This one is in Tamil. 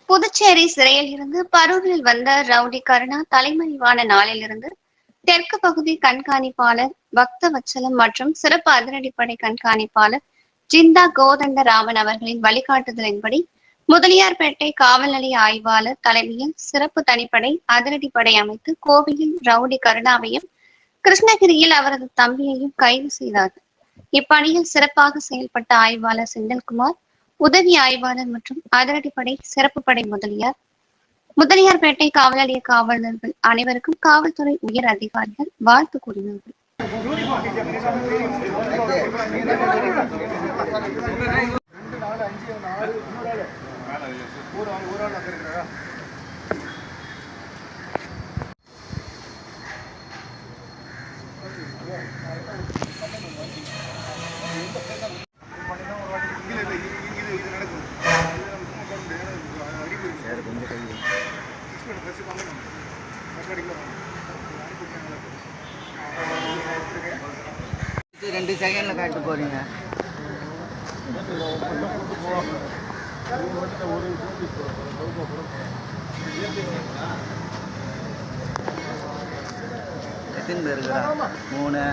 புதுச்சேரி சிறையில் இருந்து பரூரில் வந்த ரவுடி கருணா தலைமறைவான நாளிலிருந்து தெற்கு பகுதி கண்காணிப்பாளர் பக்தவச்சலம் மற்றும் சிறப்பு அதிரடிப்படை கண்காணிப்பாளர் ஜிந்தா கோதண்டராமன் அவர்களின் வழிகாட்டுதலின்படி முதலியார்பேட்டை காவல் நிலைய ஆய்வாளர் தலைமையில் சிறப்பு தனிப்படை அதிரடிப்படை அமைத்து கோவையில் ரவுடி கருணாவையும் கிருஷ்ணகிரியில் அவரது தம்பியையும் கைது செய்தார்கள். இப்பணியில் சிறப்பாக செயல்பட்ட ஆய்வாளர் செந்தில்குமார், உதவி ஆய்வாளர் மற்றும் அதிரடிப்படை சிறப்பு படை முதலியார்பேட்டை காவல் நிலைய காவலர்கள் அனைவருக்கும் காவல்துறை உயர் அதிகாரிகள் வாழ்த்து கூறினார்கள். ரெண்டு செகண்ட்ல காட்டு போறீங்க. எத்தனை பேர் இருக்கிறா? 3